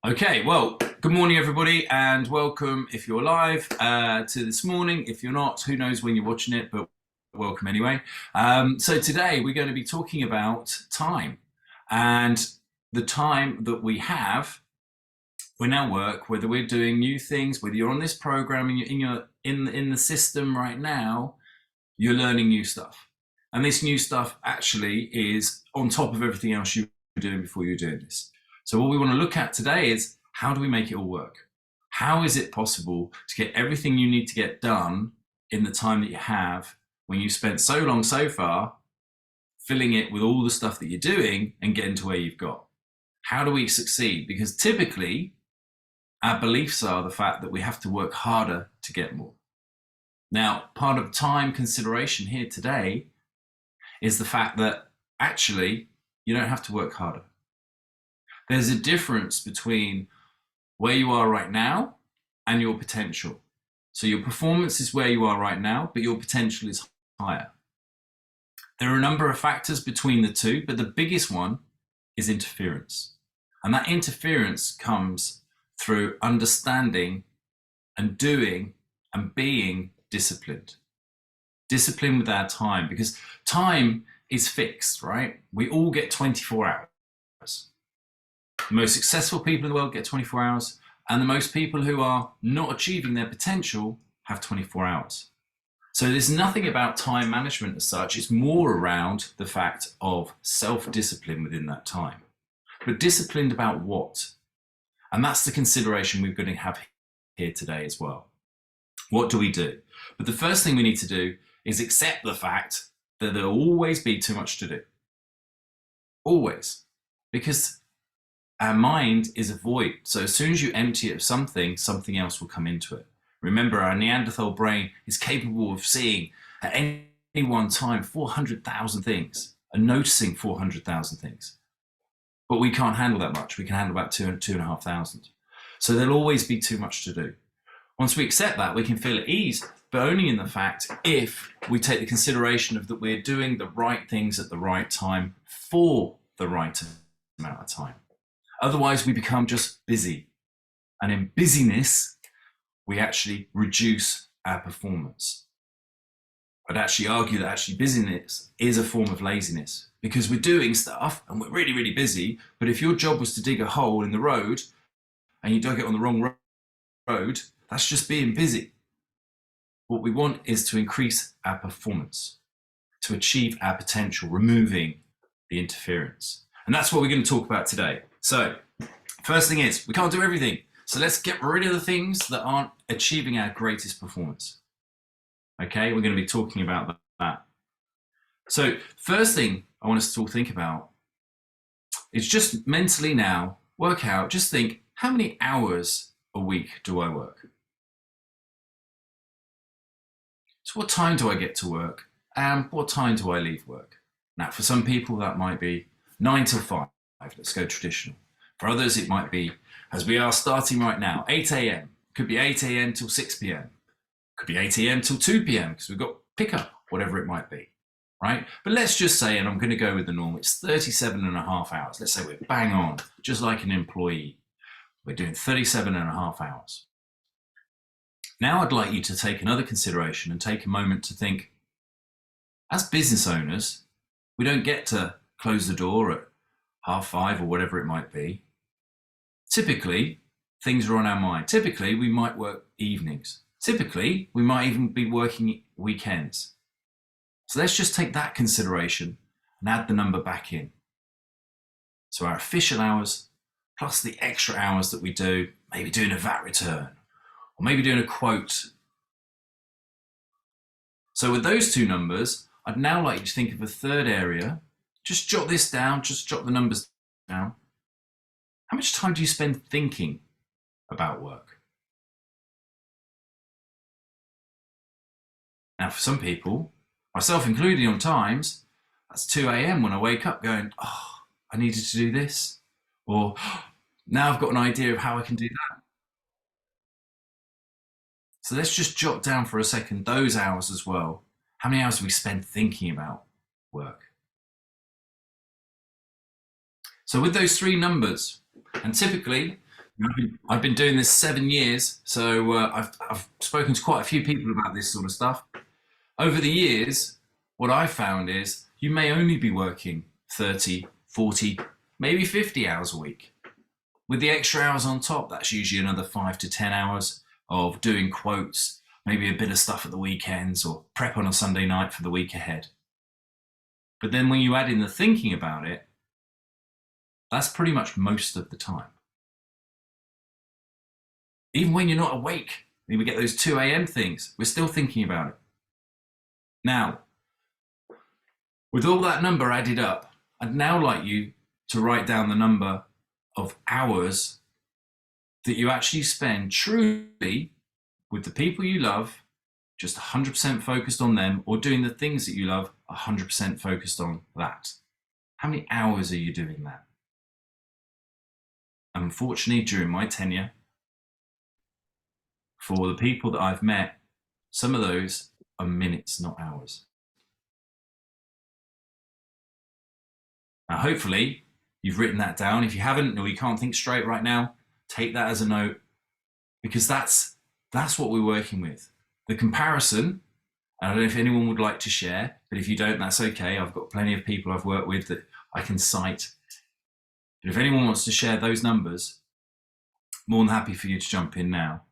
Okay, well, good morning, everybody, and welcome if you're live to this morning. If you're not, who knows when you're watching it, but welcome anyway. So today we're going to be talking about time and the time that we have in our work, whether we're doing new things, whether you're on this program and you're in the system right now, you're learning new stuff. And this new stuff actually is on top of everything else you were doing before you were doing this. So what we want to look at today is how do we make it all work? How is it possible to get everything you need to get done in the time that you have when you've spent so long so far filling it with all the stuff that you're doing and getting to where you've got? How do we succeed? Because typically our beliefs are the fact that we have to work harder to get more. Now, part of time consideration here today is the fact that actually you don't have to work harder. There's a difference between where you are right now and your potential. So your performance is where you are right now, but your potential is higher. There are a number of factors between the two, but the biggest one is interference. And that interference comes through understanding and doing and being disciplined. Discipline with our time, because time is fixed, right? We all get 24 hours. The most successful people in the world get 24 hours, and the most people who are not achieving their potential have 24 hours. So there's nothing about time management as such. It's more around the fact of self-discipline within that time. But disciplined about what? And that's the consideration we're going to have here today as well. What do we do? But the first thing we need to do is accept the fact that there'll always be too much to do. Always. Because our mind is a void. So as soon as you empty it of something, something else will come into it. Remember, our Neanderthal brain is capable of seeing at any one time 400,000 things and noticing 400,000 things. But we can't handle that much. We can handle about 2,500. So there'll always be too much to do. Once we accept that, we can feel at ease, but only in the fact if we take the consideration of that we're doing the right things at the right time for the right amount of time. Otherwise, we become just busy. And in busyness, we actually reduce our performance. I'd actually argue that actually busyness is a form of laziness because we're doing stuff and we're really, really busy. But if your job was to dig a hole in the road and you dug it on the wrong road, that's just being busy. What we want is to increase our performance, to achieve our potential, removing the interference. And that's what we're going to talk about today. So first thing is, we can't do everything. So let's get rid of the things that aren't achieving our greatest performance. Okay, we're going to be talking about that. So first thing I want us to all think about is just mentally now, work out, just think, how many hours a week do I work? So what time do I get to work? And what time do I leave work? Now, for some people, that might be 9 till 5. Let's go traditional. For others, it might be, as we are starting right now, 8 a.m. Could be 8 a.m. till 6 p.m. Could be 8 a.m. till 2 p.m. because we've got pickup, whatever it might be, right? But let's just say, and I'm going to go with the norm, it's 37 and a half hours. Let's say we're bang on, just like an employee. We're doing 37 and a half hours. Now I'd like you to take another consideration and take a moment to think, as business owners, we don't get to close the door at 5:30 or whatever it might be. Typically, things are on our mind. Typically, we might work evenings. Typically, we might even be working weekends. So let's just take that consideration and add the number back in. So our official hours plus the extra hours that we do, maybe doing a VAT return or maybe doing a quote. So with those two numbers, I'd now like you to think of a third area. Just jot this down, just jot the numbers down. How much time do you spend thinking about work? Now, for some people, myself included on times, that's 2 a.m. when I wake up going, oh, I needed to do this. Or now I've got an idea of how I can do that. So let's just jot down for a second those hours as well. How many hours do we spend thinking about work? So with those three numbers, and typically I've been doing this 7 years, so I've spoken to quite a few people about this sort of stuff. Over the years, what I've found is you may only be working 30, 40, maybe 50 hours a week. With the extra hours on top, that's usually another 5 to 10 hours of doing quotes, maybe a bit of stuff at the weekends or prep on a Sunday night for the week ahead. But then when you add in the thinking about it, that's pretty much most of the time. Even when you're not awake, we get those 2 a.m. things, we're still thinking about it. Now, with all that number added up, I'd now like you to write down the number of hours that you actually spend truly with the people you love, just 100% focused on them, or doing the things that you love, 100% focused on that. How many hours are you doing that? Unfortunately, during my tenure, for the people that I've met, some of those are minutes, not hours. Now, hopefully, you've written that down. If you haven't, or you can't think straight right now, take that as a note, because that's what we're working with. The comparison, and I don't know if anyone would like to share, but if you don't, that's okay. I've got plenty of people I've worked with that I can cite. But if anyone wants to share those numbers, more than happy for you to jump in now.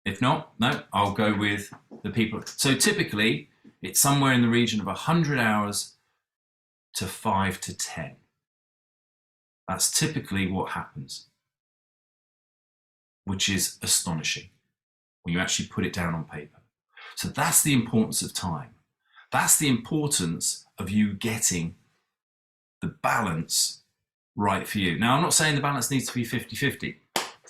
If not, no, I'll go with the people. So typically, it's somewhere in the region of 100 hours to 5 to 10. That's typically what happens, which is astonishing when you actually put it down on paper. So that's the importance of time. That's the importance of you getting the balance right for you. Now, I'm not saying the balance needs to be 50-50.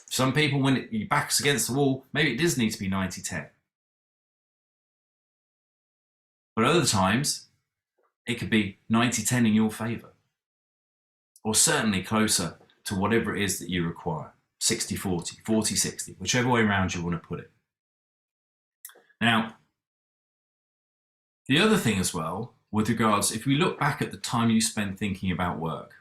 Some people, when your back's against the wall, maybe it does need to be 90-10. But other times, it could be 90-10 in your favor, or certainly closer to whatever it is that you require. 60-40, 40-60, whichever way around you want to put it. Now, the other thing as well, with regards, if we look back at the time you spend thinking about work,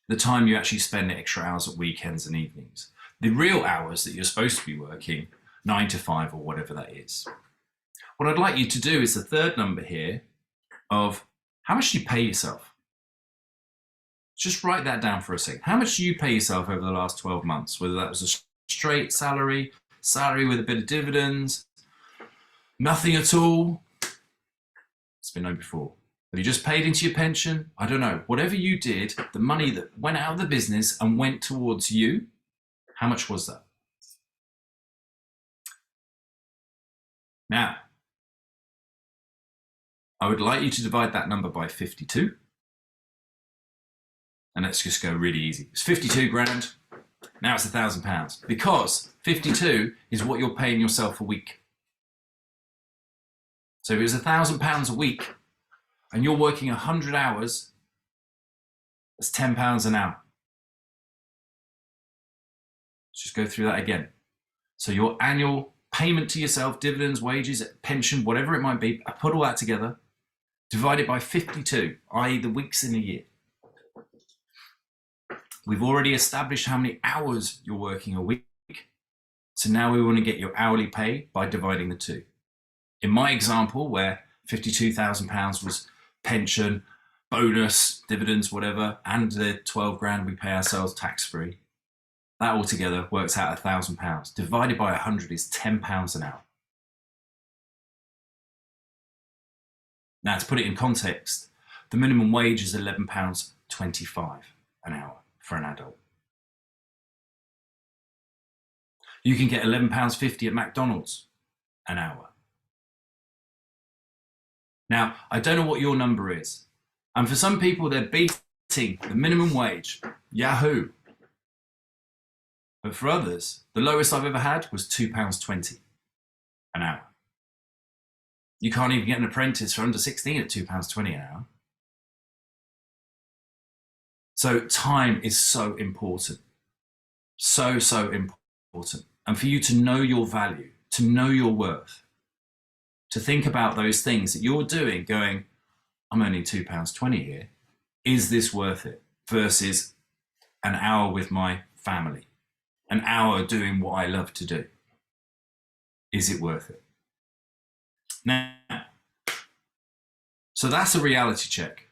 the time you actually spend extra hours at weekends and evenings, the real hours that you're supposed to be working, 9 to 5 or whatever that is. What I'd like you to do is the third number here of how much do you pay yourself? Just write that down for a second. How much do you pay yourself over the last 12 months? Whether that was a straight salary with a bit of dividends, nothing at all. It's been known before. Have you just paid into your pension? I don't know. Whatever you did, the money that went out of the business and went towards you, how much was that? Now, I would like you to divide that number by 52. And let's just go really easy. It's 52 grand. Now it's £1,000, because 52 is what you're paying yourself a week. So if it was £1,000 a week and you're working 100 hours, that's £10 an hour. Let's just go through that again. So your annual payment to yourself, dividends, wages, pension, whatever it might be, I put all that together, divide it by 52, i.e. the weeks in a year. We've already established how many hours you're working a week. So now we want to get your hourly pay by dividing the two. In my example, where £52,000 was pension, bonus, dividends, whatever, and the 12 grand we pay ourselves tax-free, that altogether works out £1,000. Divided by 100 is £10 an hour. Now, to put it in context, the minimum wage is £11.25 an hour for an adult. You can get £11.50 at McDonald's an hour. Now, I don't know what your number is. And for some people, they're beating the minimum wage. Yahoo! But for others, the lowest I've ever had was £2.20 an hour. You can't even get an apprentice for under 16 at £2.20 an hour. So time is so important. So important. And for you to know your value, to know your worth, to think about those things that you're doing going, I'm earning £2.20 here. Is this worth it? Versus an hour with my family, an hour doing what I love to do? Is it worth it? Now, so that's a reality check.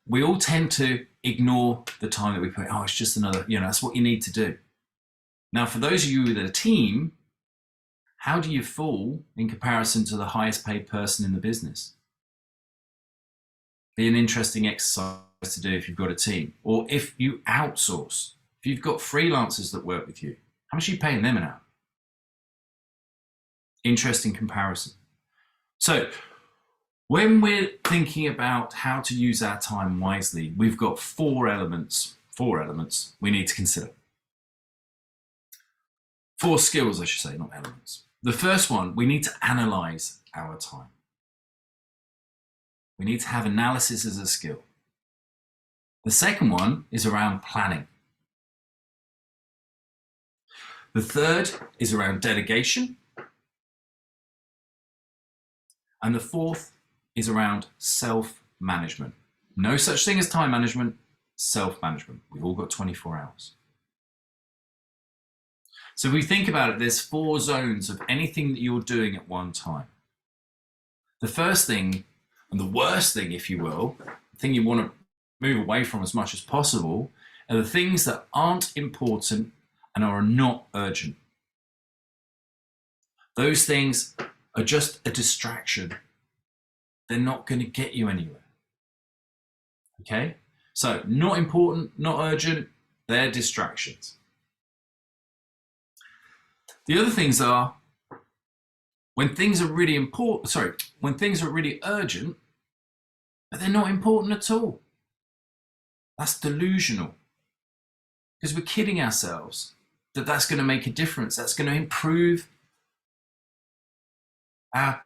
We all tend to ignore the time that we put, oh, it's just another, that's what you need to do. Now, for those of you with a team, how do you fall in comparison to the highest paid person in the business? Be an interesting exercise to do if you've got a team, or if you outsource, if you've got freelancers that work with you, how much are you paying them an hour? Interesting comparison. So when we're thinking about how to use our time wisely, we've got four elements we need to consider. Four skills, I should say, not elements. The first one, we need to analyze our time. We need to have analysis as a skill. The second one is around planning. The third is around delegation. And the fourth is around self-management. No such thing as time management, self-management. We've all got 24 hours. So if we think about it, there's four zones of anything that you're doing at one time. The first thing, and the worst thing, if you will, the thing you want to move away from as much as possible, are the things that aren't important and are not urgent. Those things are just a distraction. They're not going to get you anywhere. Okay? So not important, not urgent, they're distractions. The other things are when things are really when things are really urgent, but they're not important at all. That's delusional. Because we're kidding ourselves that that's going to make a difference. That's going to improve our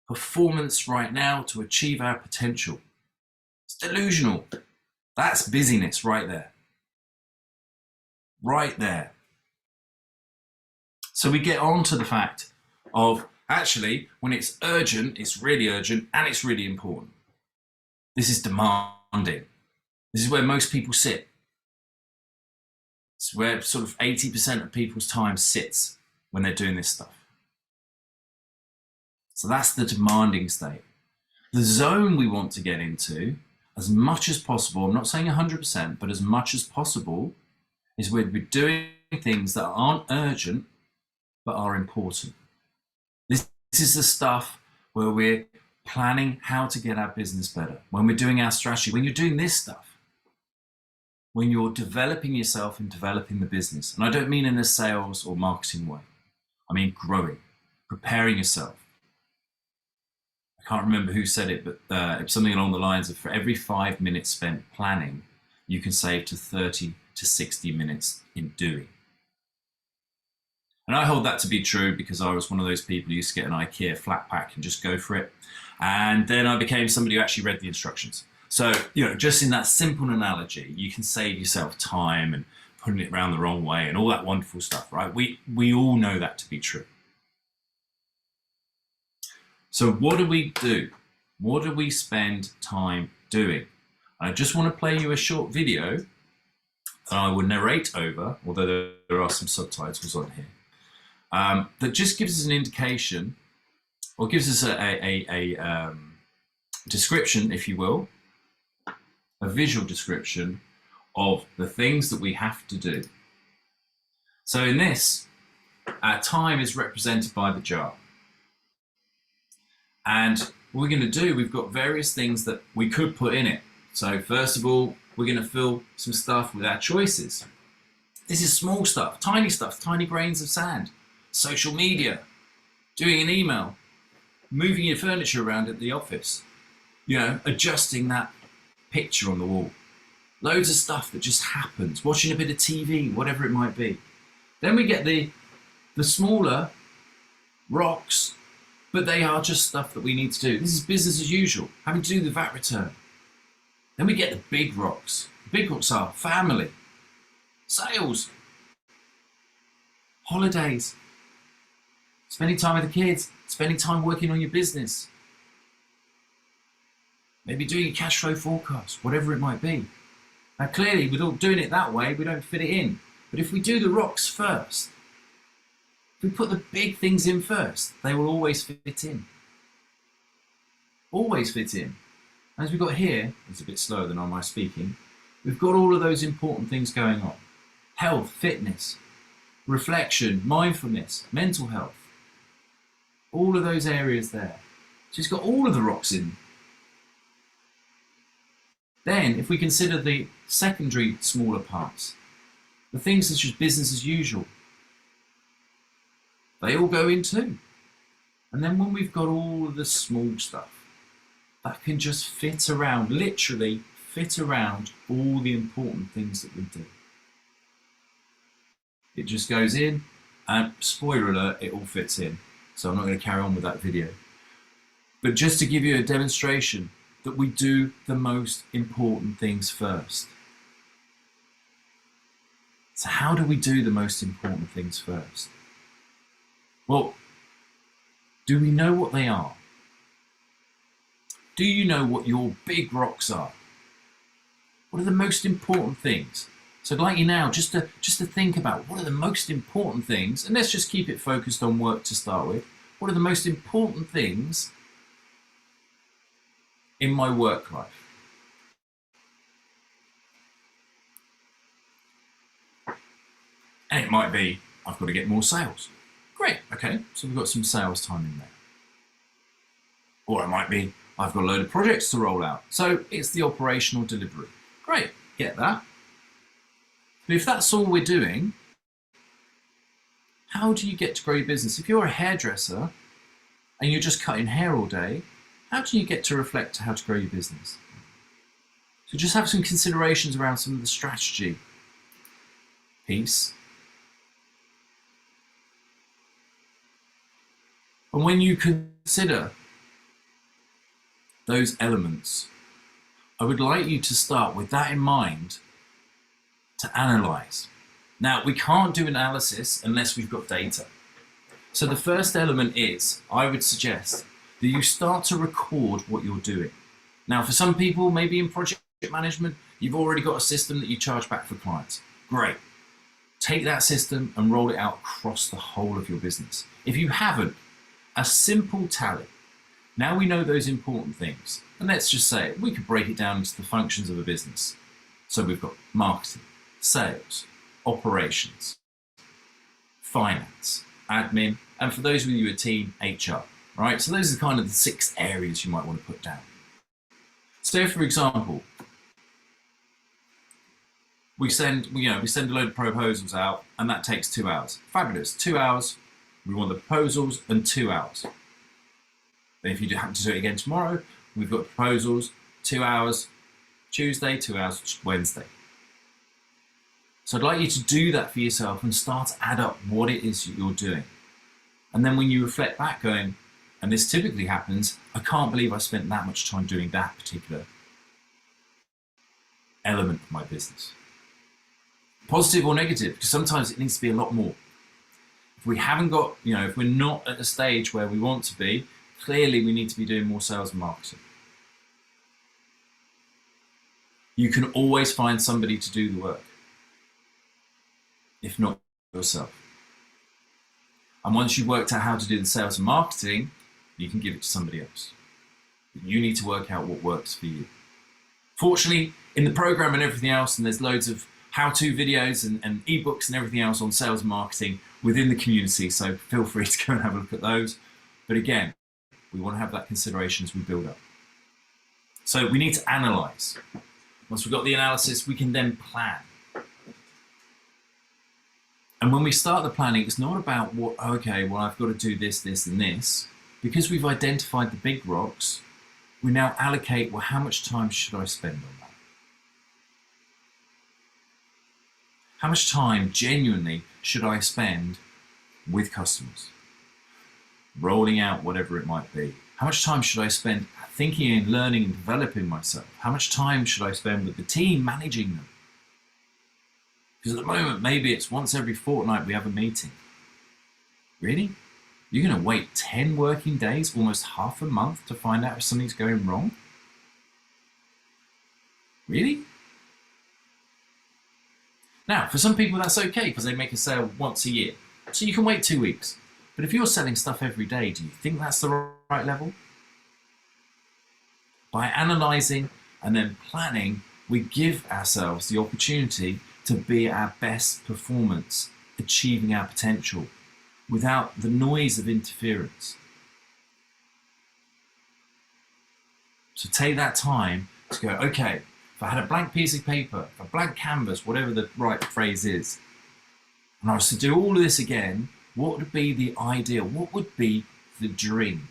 performance right now to achieve our potential. It's delusional. That's busyness right there. Right there. So we get on to the fact of actually, when it's urgent, it's really urgent and it's really important. This is demanding. This is where most people sit. It's where sort of 80% of people's time sits when they're doing this stuff. So that's the demanding state. The zone we want to get into, as much as possible, I'm not saying 100%, but as much as possible, is where we're doing things that aren't urgent, but are important. This is the stuff where we're planning how to get our business better. When we're doing our strategy, when you're doing this stuff, when you're developing yourself and developing the business. And I don't mean in a sales or marketing way. I mean growing, preparing yourself. I can't remember who said it, but it's something along the lines of for every 5 minutes spent planning, you can save to 30 to 60 minutes in doing. And I hold that to be true because I was one of those people who used to get an IKEA flat pack and just go for it. And then I became somebody who actually read the instructions. So, just in that simple analogy, you can save yourself time and putting it around the wrong way and all that wonderful stuff, right? We all know that to be true. So what do we do? What do we spend time doing? I just want to play you a short video that I will narrate over, although there are some subtitles on here, that just gives us an indication, or gives us a description, if you will, a visual description of the things that we have to do. So in this, our time is represented by the jar. And what we're going to do, we've got various things that we could put in it. So first of all, we're going to fill some stuff with our choices. This is small stuff, tiny grains of sand. Social media, doing an email, moving your furniture around at the office, adjusting that picture on the wall. Loads of stuff that just happens, watching a bit of TV, whatever it might be. Then we get the smaller rocks, but they are just stuff that we need to do. This is business as usual, having to do the VAT return. Then we get the big rocks. The big rocks are family, sales, holidays, spending time with the kids, spending time working on your business, maybe doing a cash flow forecast, whatever it might be. Now clearly, with doing it that way, we don't fit it in. But if we do the rocks first, if we put the big things in first, they will always fit in. Always fit in. As we've got here, it's a bit slower than on my speaking, we've got all of those important things going on. Health, fitness, reflection, mindfulness, mental health. All of those areas there. So it's got all of the rocks in. Then, if we consider the secondary smaller parts, the things such as business as usual, they all go in too. And then when we've got all of the small stuff, that can just fit around, literally fit around all the important things that we do. It just goes in, and spoiler alert, it all fits in. So I'm not going to carry on with that video. But just to give you a demonstration that we do the most important things first. So how do we do the most important things first? Well, do we know what they are? Do you know what your big rocks are? What are the most important things? So I'd like you now just to think about what are the most important things, and let's just keep it focused on work to start with. What are the most important things in my work life? And it might be, I've got to get more sales. Great, okay, so we've got some sales time in there. Or it might be, I've got a load of projects to roll out. So it's the operational delivery. Great, get that. But if that's all we're doing, how do you get to grow your business? If you're a hairdresser and you're just cutting hair all day, how do you get to reflect how to grow your business? So just have some considerations around some of the strategy piece. And when you consider those elements, I would like you to start with that in mind to analyze. Now, we can't do analysis unless we've got data. So the first element is, I would suggest that you start to record what you're doing. Now, for some people, maybe in project management, you've already got a system that you charge back for clients. Great. Take that system and roll it out across the whole of your business. If you haven't, a simple tally. Now we know those important things. And let's just say, we could break it down into the functions of a business. So we've got marketing, sales, operations, finance, admin, and for those of you a team, HR, right? So those are kind of the 6 areas you might want to put down. So for example, we send a load of proposals out and that takes 2 hours. Fabulous, 2 hours. We want the proposals and 2 hours. Then if you happen to do it again tomorrow, we've got proposals, 2 hours Tuesday, 2 hours Wednesday. So I'd like you to do that for yourself and start to add up what it is you're doing. And then when you reflect back going, and this typically happens, I can't believe I spent that much time doing that particular element of my business. Positive or negative, because sometimes it needs to be a lot more. If we haven't got, if we're not at a stage where we want to be, clearly we need to be doing more sales and marketing. You can always find somebody to do the work, if not yourself. And once you've worked out how to do the sales and marketing, you can give it to somebody else. But you need to work out what works for you. Fortunately, in the program and everything else, and there's loads of how-to videos and ebooks and everything else on sales and marketing within the community, so feel free to go and have a look at those. But again, we want to have that consideration as we build up. So we need to analyze. Once we've got the analysis, we can then plan. And when we start the planning, it's not about I've got to do this, this, and this. Because we've identified the big rocks, we now allocate, how much time should I spend on that? How much time, genuinely, should I spend with customers? Rolling out whatever it might be. How much time should I spend thinking and learning and developing myself? How much time should I spend with the team managing them? Because at the moment, maybe it's once every fortnight we have a meeting. Really? You're going to wait 10 working days, almost half a month, to find out if something's going wrong? Really? Now, for some people that's okay because they make a sale once a year. So you can wait 2 weeks. But if you're selling stuff every day, do you think that's the right level? By analysing and then planning, we give ourselves the opportunity to be our best performance, achieving our potential without the noise of interference. So take that time to go, okay, if I had a blank piece of paper, a blank canvas, whatever the right phrase is, and I was to do all of this again, what would be the ideal? What would be the dream?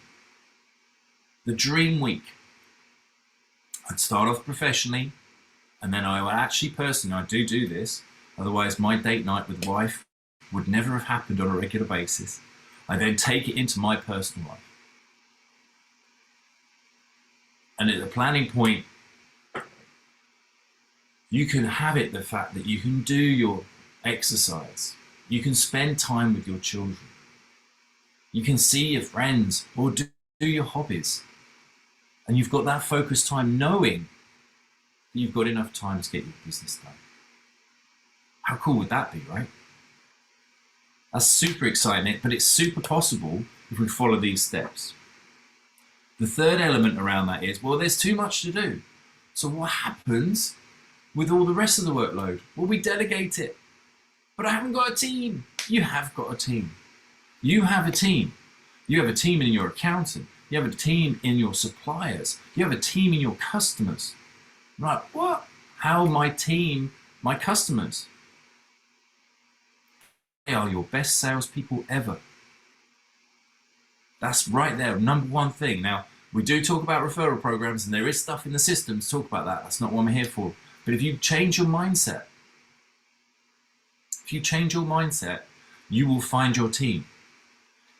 The dream week. I'd start off professionally, and then I would actually personally, I do this, otherwise my date night with wife would never have happened on a regular basis. I then take it into my personal life. And at the planning point, you can have it the fact that you can do your exercise. You can spend time with your children. You can see your friends or do your hobbies. And you've got that focused time knowing that you've got enough time to get your business done. How cool would that be, right? That's super exciting, but it's super possible if we follow these steps. The third element around that is, well, there's too much to do. So what happens with all the rest of the workload? Well, we delegate it. But I haven't got a team. You have got a team. You have a team. You have a team in your accountant. You have a team in your suppliers. You have a team in your customers. Right, what? How my team, my customers? They are your best salespeople ever. That's right there, number one thing. Now, we do talk about referral programs, and there is stuff in the system to talk about that. That's not what I'm here for. But if you change your mindset, you will find your team.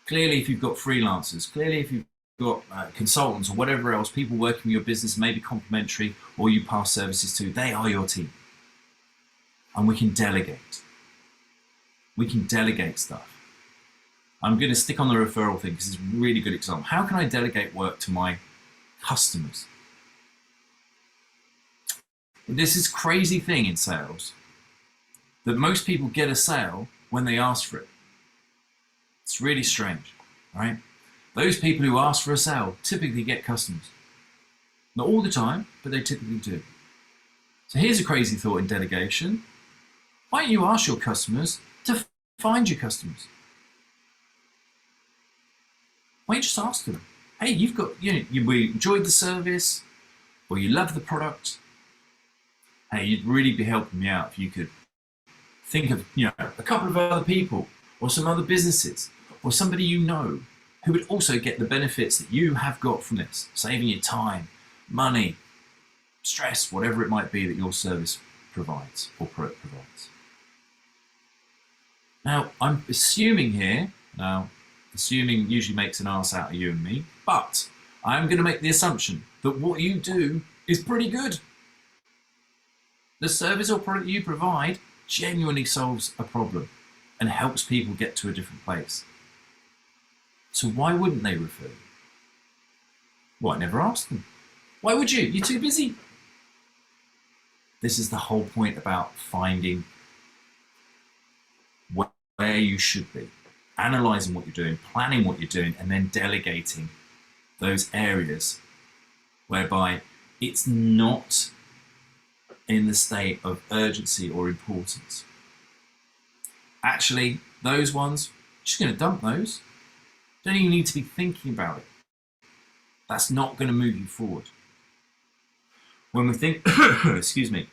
Clearly, if you've got freelancers, clearly if you've got consultants or whatever else, people working with your business, maybe complementary, or you pass services to, they are your team. And we can delegate. We can delegate stuff. I'm going to stick on the referral thing because it's a really good example. How can I delegate work to my customers? This is crazy thing in sales that most people get a sale when they ask for it. It's really strange, right? Those people who ask for a sale typically get customers. Not all the time, but they typically do. So here's a crazy thought in delegation. Why don't you ask your customers to find your customers? Why don't you just ask them, hey, you've got, we enjoyed the service, or you love the product. Hey, you'd really be helping me out if you could think of, a couple of other people, or some other businesses, or somebody you know who would also get the benefits that you have got from this, saving you time, money, stress, whatever it might be that your service provides or product provides. Now, I'm assuming here, assuming usually makes an ass out of you and me, but I'm going to make the assumption that what you do is pretty good. The service or product you provide genuinely solves a problem and helps people get to a different place. So why wouldn't they refer you? Well, I never asked them. Why would you? You're too busy. This is the whole point about finding where you should be, analysing what you're doing, planning what you're doing, and then delegating those areas whereby it's not in the state of urgency or importance. Actually, those ones, just going to dump those. Don't even need to be thinking about it. That's not going to move you forward. When we think, excuse me,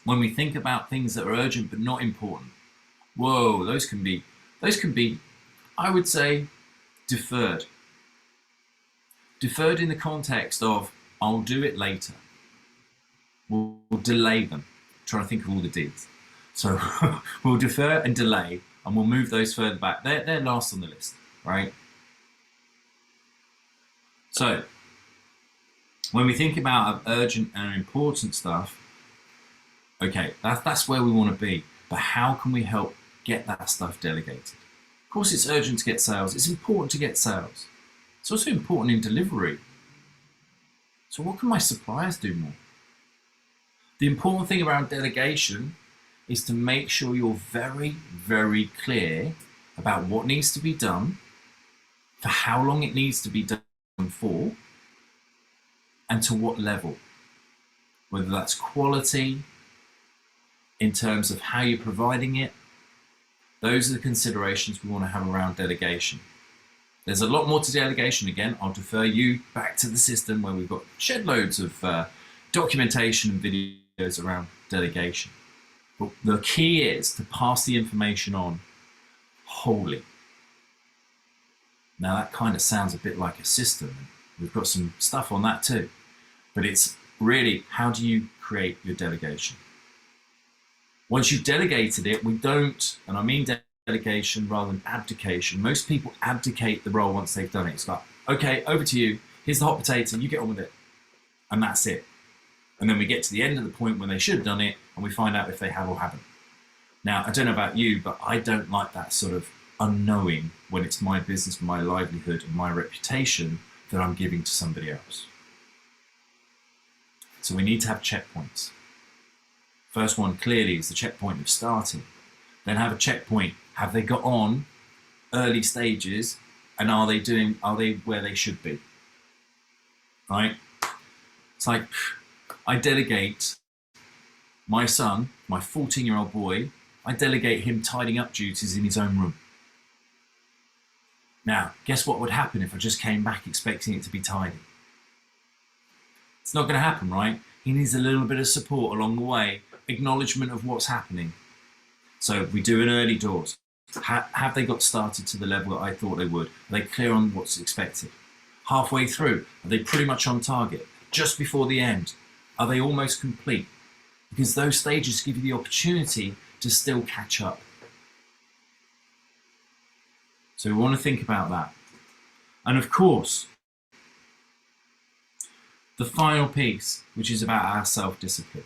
when we think about things that are urgent but not important, whoa, those can be, I would say, deferred. Deferred in the context of, I'll do it later. We'll delay them. Trying to think of all the deeds. So we'll defer and delay, and we'll move those further back. They're last on the list, right? So when we think about urgent and important stuff, okay, that's where we want to be. But how can we help get that stuff delegated? Of course, it's urgent to get sales. It's important to get sales. It's also important in delivery. So what can my suppliers do more? The important thing around delegation is to make sure you're very, very clear about what needs to be done, for how long it needs to be done for, and to what level. Whether that's quality, in terms of how you're providing it, those are the considerations we want to have around delegation. There's a lot more to delegation. Again, I'll defer you back to the system where we've got shed loads of documentation and videos around delegation. But the key is to pass the information on wholly. Now that kind of sounds a bit like a system. We've got some stuff on that too. But it's really, how do you create your delegation? Once you've delegated it, we don't, and I mean delegation rather than abdication. Most people abdicate the role once they've done it. It's like, okay, over to you. Here's the hot potato, you get on with it. And that's it. And then we get to the end of the point when they should have done it, and we find out if they have or haven't. Now, I don't know about you, but I don't like that sort of unknowing when it's my business, my livelihood, and my reputation that I'm giving to somebody else. So we need to have checkpoints. First one clearly is the checkpoint of starting. Then have a checkpoint. Have they got on early stages, and are they where they should be? Right? It's like, I delegate my son, my 14-year-old boy, I delegate him tidying up duties in his own room. Now, guess what would happen if I just came back expecting it to be tidy? It's not going to happen, right? He needs a little bit of support along the way, acknowledgement of what's happening. So we do an early doors. Have they got started to the level that I thought they would? Are they clear on what's expected? Halfway through, are they pretty much on target? Just before the end, are they almost complete? Because those stages give you the opportunity to still catch up. So we want to think about that. And of course, the final piece, which is about our self-discipline.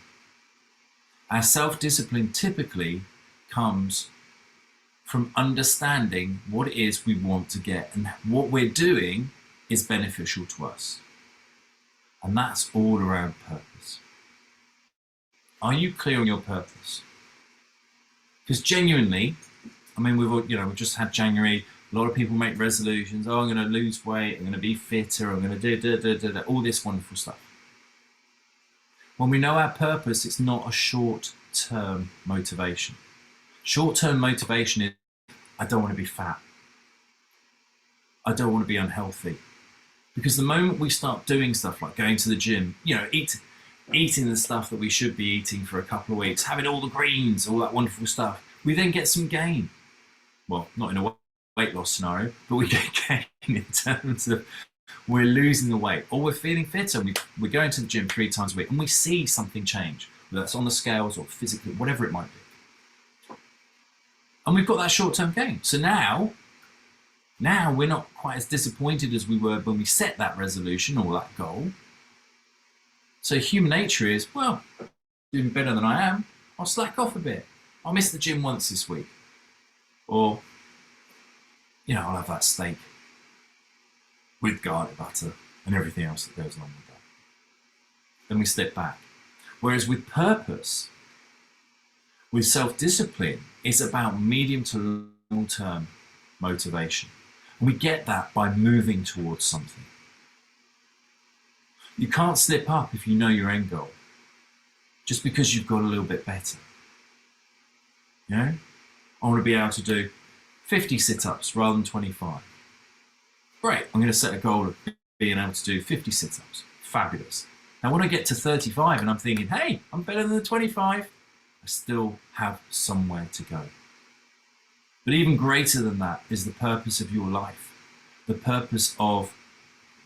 Our self-discipline typically comes from understanding what it is we want to get and what we're doing is beneficial to us. And that's all around purpose. Are you clear on your purpose? Because genuinely, I mean, we've just had January. A lot of people make resolutions. Oh, I'm going to lose weight. I'm going to be fitter. I'm going to do all this wonderful stuff. When we know our purpose, it's not a short-term motivation. Short-term motivation is, I don't want to be fat. I don't want to be unhealthy. Because the moment we start doing stuff like going to the gym, eating the stuff that we should be eating for a couple of weeks, having all the greens, all that wonderful stuff, we then get some gain. Well, not in a weight loss scenario, but we get gain in terms of we're losing the weight, or we're feeling fitter, and we're going to the gym 3 times a week, and we see something change, whether that's on the scales or physically, whatever it might be. And we've got that short-term gain. So now we're not quite as disappointed as we were when we set that resolution or that goal. So human nature is, well, doing better than I am, I'll slack off a bit. I'll miss the gym once this week. Or, I'll have that steak with garlic butter and everything else that goes along with that. Then we step back. Whereas with purpose, with self-discipline, it's about medium to long-term motivation. And we get that by moving towards something. You can't slip up if you know your end goal, just because you've got a little bit better. I want to be able to do 50 sit-ups rather than 25. Great, I'm going to set a goal of being able to do 50 sit-ups. Fabulous. Now when I get to 35 and I'm thinking, hey, I'm better than the 25, I still have somewhere to go. But even greater than that is the purpose of your life, the purpose of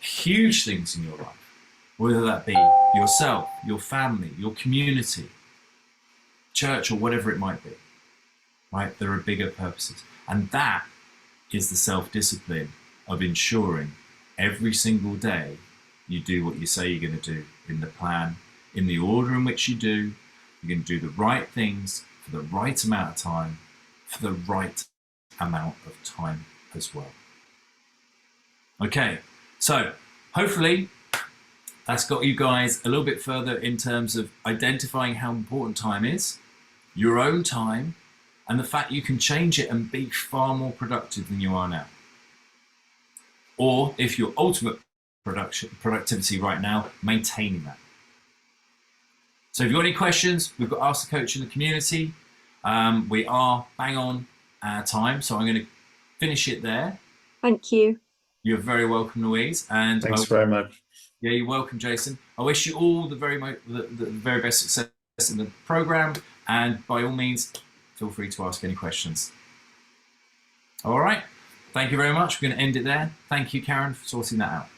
huge things in your life, whether that be yourself, your family, your community, church, or whatever it might be. Right? There are bigger purposes. And that is the self-discipline of ensuring every single day you do what you say you're going to do in the plan, in the order in which you do. You're going to do the right things for the right amount of time, for the right amount of time as well. Okay, so hopefully that's got you guys a little bit further in terms of identifying how important time is, your own time, and the fact you can change it and be far more productive than you are now. Or if your ultimate productivity right now, maintaining that. So if you've got any questions, we've got Ask the Coach in the community. We are bang on time, so I'm going to finish it there. Thank you. You're very welcome, Louise. And thanks very much. Yeah, you're welcome, Jason. I wish you all the very best success in the program, and by all means, feel free to ask any questions. All right. Thank you very much. We're going to end it there. Thank you, Karen, for sorting that out.